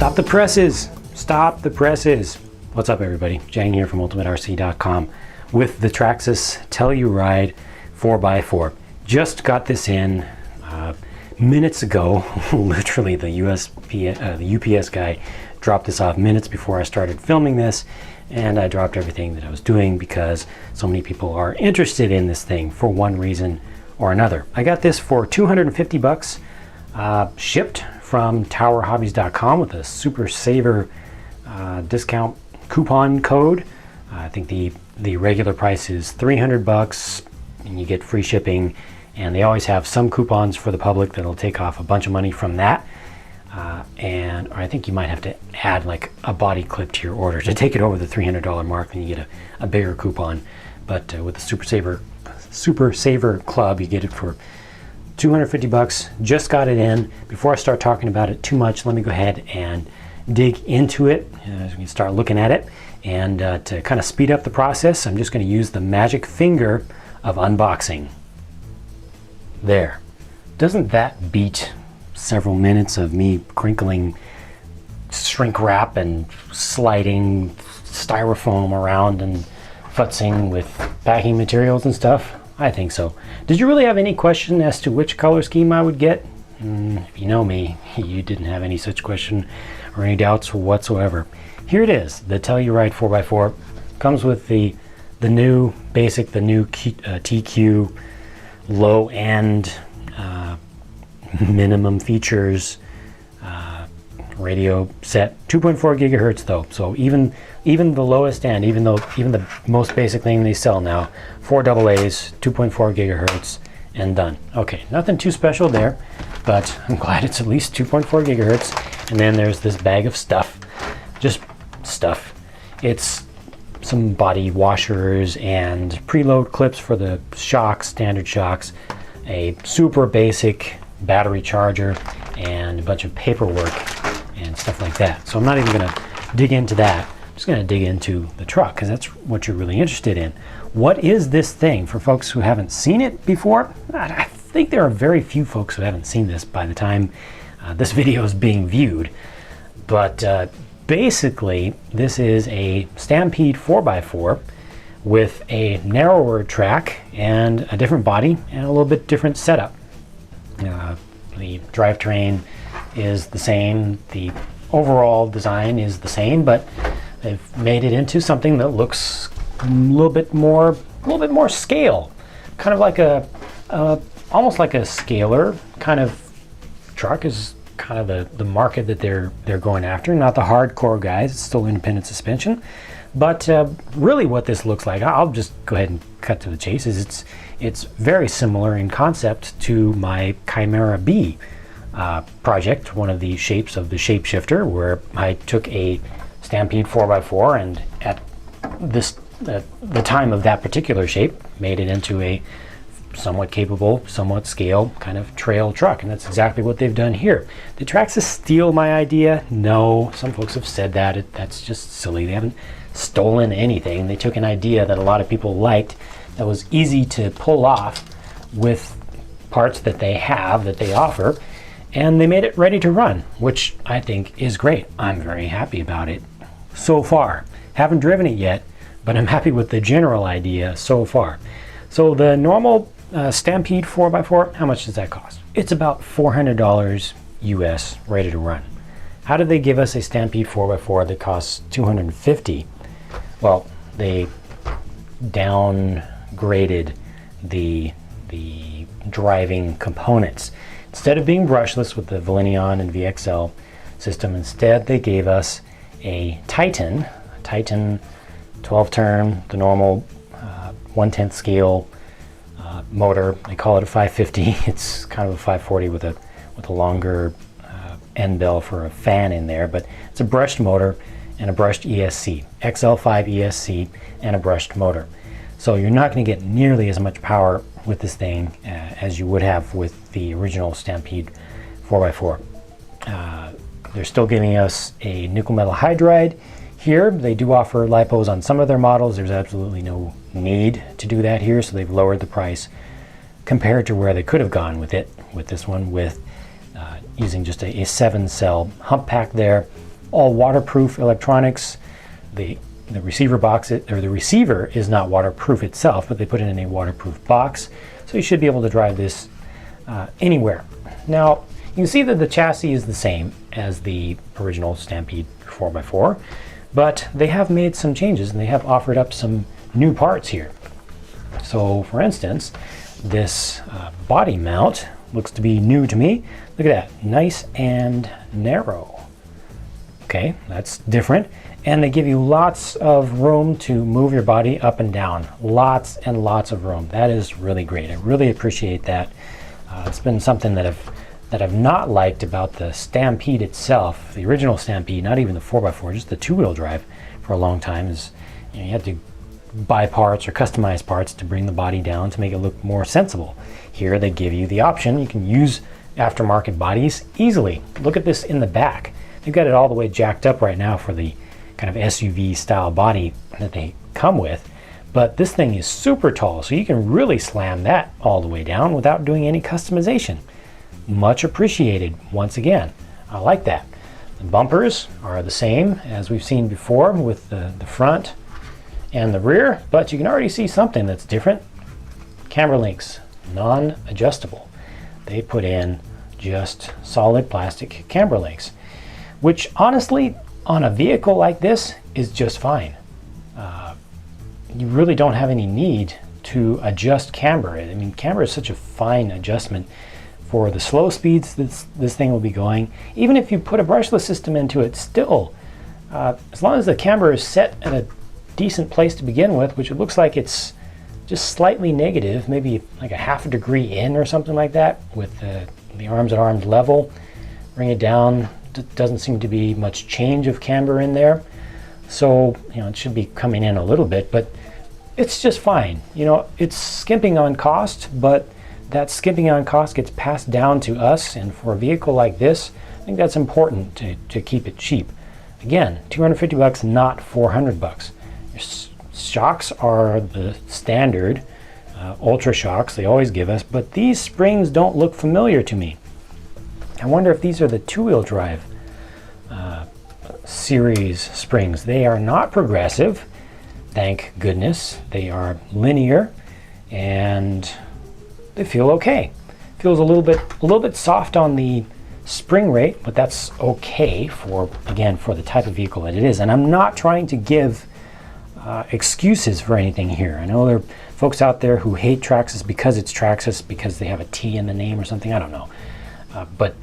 Stop the presses! Stop the presses! What's up, everybody? Jang here from ultimaterc.com with the Traxxas Telluride 4x4. Just got this in minutes ago. Literally, the UPS guy dropped this off minutes before I started filming this, and I dropped everything that I was doing because so many people are interested in this thing for one reason or another. I got this for 250 bucks, shipped from towerhobbies.com with a super saver discount coupon code. I think the regular price is 300 bucks and you get free shipping, and they always have some coupons for the public that'll take off a bunch of money from that. And I think you might have to add like a body clip to your order to take it over the $300 mark, and you get a bigger coupon. But with the Super Saver Club, you get it for 250 bucks. Just got it in. Before I start talking about it too much, let me go ahead and dig into it as we can start looking at it. And to kind of speed up the process, I'm just going to use the magic finger of unboxing. There. Doesn't that beat several minutes of me crinkling shrink wrap and sliding styrofoam around and futzing with packing materials and stuff? I think so. Did you really have any question as to which color scheme I would get? If you know me, you didn't have any such question or any doubts whatsoever. Here it is, the Telluride 4x4. Comes with the new basic, the new TQ low-end minimum features radio set. 2.4 gigahertz though, so even the lowest end, even the most basic thing they sell now, 4 AA's, 2.4 gigahertz, and done. Okay, nothing too special there, but I'm glad it's at least 2.4 gigahertz. And then there's this bag of stuff, just stuff. It's some body washers and preload clips for the shocks, standard shocks, a super basic battery charger, and a bunch of paperwork and stuff like that. So I'm not even going to dig into that. I'm just going to dig into the truck because that's what you're really interested in. What is this thing for folks who haven't seen it before? I think there are very few folks who haven't seen this by the time this video is being viewed. But basically, this is a Stampede 4x4 with a narrower track and a different body and a little bit different setup. The drivetrain is the same, the overall design is the same, but they've made it into something that looks a little bit more scale, kind of like almost like a scaler kind of truck is kind of the market that they're going after. Not the hardcore guys, it's still independent suspension, but really what this looks like, I'll just go ahead and cut to the chase, is it's very similar in concept to my Chimera B project, one of the shapes of the shapeshifter, where I took a Stampede 4x4 and at the time of that particular shape made it into a somewhat capable, somewhat scale kind of trail truck, and that's exactly what they've done here. Did Traxxas steal my idea? No, some folks have said that. That's just silly. They haven't stolen anything. They took an idea that a lot of people liked that was easy to pull off with parts that they have, that they offer, and they made it ready to run, which I think is great. I'm very happy about it so far. Haven't driven it yet, but I'm happy with the general idea so far. So the normal Stampede 4x4, how much does that cost? It's about $400 US, ready to run. How did they give us a Stampede 4x4 that costs $250? Well, they downgraded the driving components. Instead of being brushless with the Velineon and VXL system, instead they gave us a Titan 12-turn, the normal 1/10 scale motor. They call it a 550. It's kind of a 540 with a longer end bell for a fan in there, but it's a brushed motor and a brushed ESC, XL5 ESC, and a brushed motor. So you're not going to get nearly as much power with this thing as you would have with the original Stampede 4x4. They're still giving us a nickel metal hydride here. They do offer lipos on some of their models. There's absolutely no need to do that here, so they've lowered the price compared to where they could have gone with it, with this one, with using just a 7-cell hump pack there, all waterproof electronics. The receiver box, or the receiver is not waterproof itself, but they put it in a waterproof box. So you should be able to drive this anywhere. Now, you can see that the chassis is the same as the original Stampede 4x4, but they have made some changes and they have offered up some new parts here. So for instance, this body mount looks to be new to me. Look at that, nice and narrow. Okay, that's different. And they give you lots of room to move your body up and down. Lots and lots of room. That is really great. I really appreciate that. It's been something that I've not liked about the Stampede itself, the original Stampede, not even the 4x4, just the two-wheel drive for a long time. Is you had to buy parts or customize parts to bring the body down to make it look more sensible. Here they give you the option. You can use aftermarket bodies easily. Look at this in the back. They've got it all the way jacked up right now for the kind of SUV style body that they come with. But this thing is super tall, so you can really slam that all the way down without doing any customization. Much appreciated once again. I like that. The bumpers are the same as we've seen before with the front and the rear, but you can already see something that's different. Camber links, non-adjustable. They put in just solid plastic camber links, which honestly, on a vehicle like this, is just fine. You really don't have any need to adjust camber. I mean, camber is such a fine adjustment for the slow speeds this thing will be going. Even if you put a brushless system into it, still, as long as the camber is set at a decent place to begin with, which it looks like it's just slightly negative, maybe like a half a degree in or something like that, with the arms at arm's level. Bring it down. Doesn't seem to be much change of camber in there. So, it should be coming in a little bit, but it's just fine. It's skimping on cost, but that skimping on cost gets passed down to us, and for a vehicle like this, I think that's important to keep it cheap. Again, $250, not $400. Your shocks are the standard Ultra shocks they always give us, but these springs don't look familiar to me. I wonder if these are the two-wheel drive series springs. They are not progressive, thank goodness. They are linear, and they feel okay. Feels a little bit soft on the spring rate, but that's okay for the type of vehicle that it is. And I'm not trying to give excuses for anything here. I know there are folks out there who hate Traxxas because it's Traxxas, because they have a T in the name or something. I don't know. But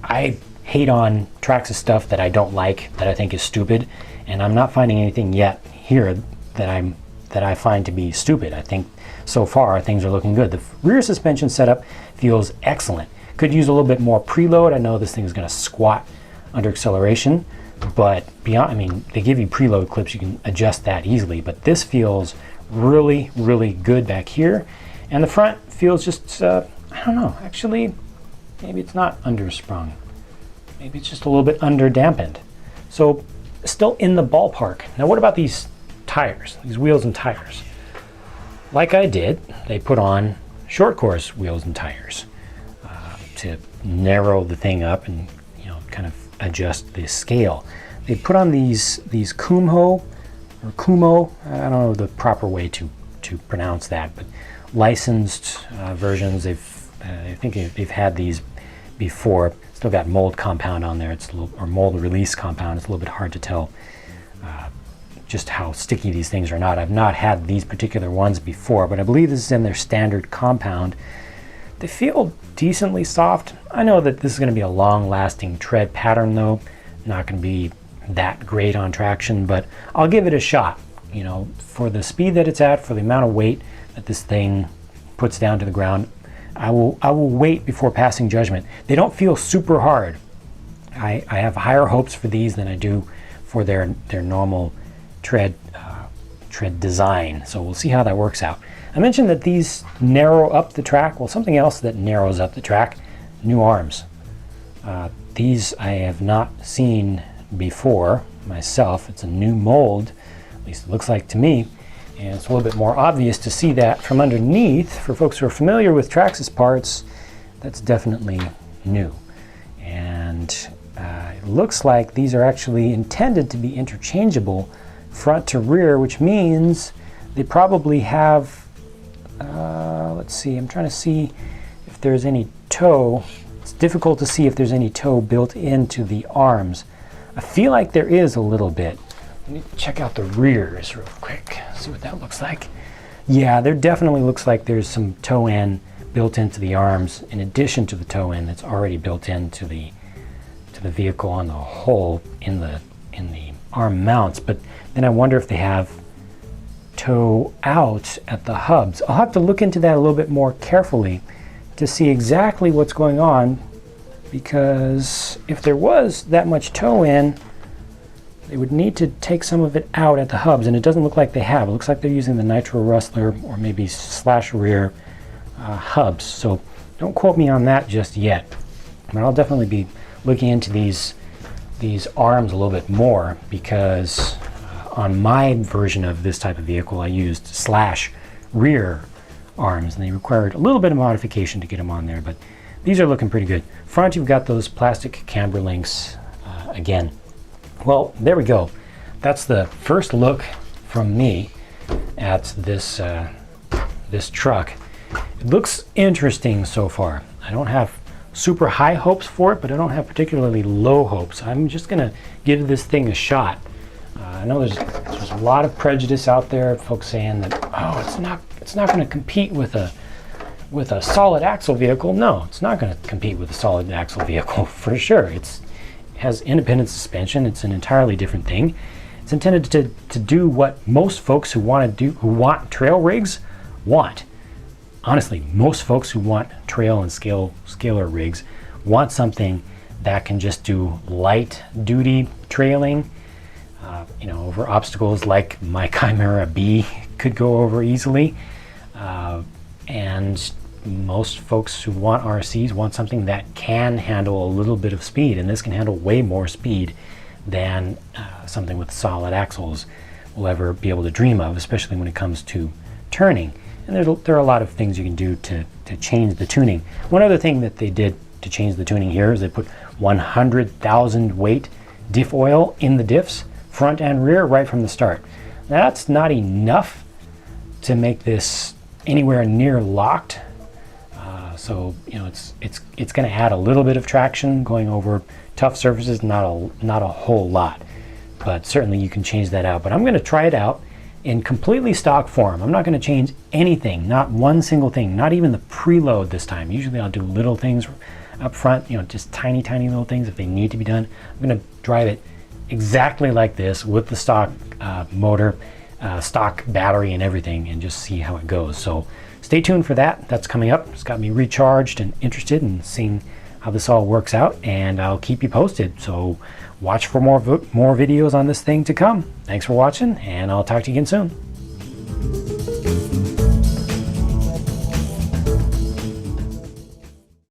I hate on Traxxas stuff that I don't like, that I think is stupid, and I'm not finding anything yet here that I find to be stupid. I think so far things are looking good. The rear suspension setup feels excellent. Could use a little bit more preload. I know this thing is going to squat under acceleration, but beyond, they give you preload clips. You can adjust that easily, but this feels really, really good back here. And the front feels just, I don't know, actually, maybe it's not undersprung. Maybe it's just a little bit under-dampened. So still in the ballpark. Now what about these tires, these wheels and tires? Like I did, they put on short course wheels and tires to narrow the thing up and kind of adjust the scale. They put on these Kumho or Kumo, I don't know the proper way to pronounce that, but licensed versions. I think they've had these before. Still got mold compound on there. It's or mold release compound. It's a little bit hard to tell just how sticky these things are not. I've not had these particular ones before, but I believe this is in their standard compound. They feel decently soft. I know that this is going to be a long-lasting tread pattern, though. Not going to be that great on traction, but I'll give it a shot. For the speed that it's at, for the amount of weight that this thing puts down to the ground, I will wait before passing judgment. They don't feel super hard. I have higher hopes for these than I do for their normal tread design. So we'll see how that works out. I mentioned that these narrow up the track. Well, something else that narrows up the track, new arms. These I have not seen before myself. It's a new mold, at least it looks like to me. And it's a little bit more obvious to see that from underneath. For folks who are familiar with Traxxas parts, that's definitely new. And It looks like these are actually intended to be interchangeable front to rear, which means they probably have, let's see, I'm trying to see if there's any toe. It's difficult to see if there's any toe built into the arms. I feel like there is a little bit. Let me check out the rears real quick, see what that looks like. Yeah, there definitely looks like there's some toe end built into the arms in addition to the toe end that's already built into the vehicle on the whole in the arm mounts. But then I wonder if they have toe out at the hubs. I'll have to look into that a little bit more carefully to see exactly what's going on, because if there was that much toe in, they would need to take some of it out at the hubs, and it doesn't look like they have. It looks like they're using the nitro rustler or maybe slash rear hubs. So don't quote me on that just yet. But I'll definitely be looking into these arms a little bit more, because on my version of this type of vehicle I used slash rear arms, and they required a little bit of modification to get them on there, but these are looking pretty good. Front, you've got those plastic camber links again. Well, there we go. That's the first look from me at this this truck. It looks interesting so far. I don't have super high hopes for it, but I don't have particularly low hopes. I'm just gonna give this thing a shot. I know there's a lot of prejudice out there, folks saying that, oh, it's not going to compete with a solid axle vehicle. No, it's not going to compete with a solid axle vehicle for sure. It has independent suspension. It's an entirely different thing. It's intended to do what most folks who want trail rigs want. Honestly, most folks who want trail and scalar rigs want something that can just do light duty trailing, over obstacles like my Chimera B could go over easily. And most folks who want RCs want something that can handle a little bit of speed, and this can handle way more speed than something with solid axles will ever be able to dream of, especially when it comes to turning. And there are a lot of things you can do to change the tuning. One other thing that they did to change the tuning here is they put 100,000 weight diff oil in the diffs, front and rear, right from the start. Now, that's not enough to make this anywhere near locked. So it's going to add a little bit of traction going over tough surfaces, not a whole lot, but certainly you can change that out. But I'm going to try it out in completely stock form. I'm not going to change anything, not one single thing, not even the preload this time. Usually I'll do little things up front, just tiny little things if they need to be done. I'm going to drive it exactly like this with the stock motor, stock battery and everything, and just see how it goes. So stay tuned for that. That's coming up. It's got me recharged and interested in seeing how this all works out, and I'll keep you posted. So watch for more videos on this thing to come. Thanks for watching, and I'll talk to you again soon.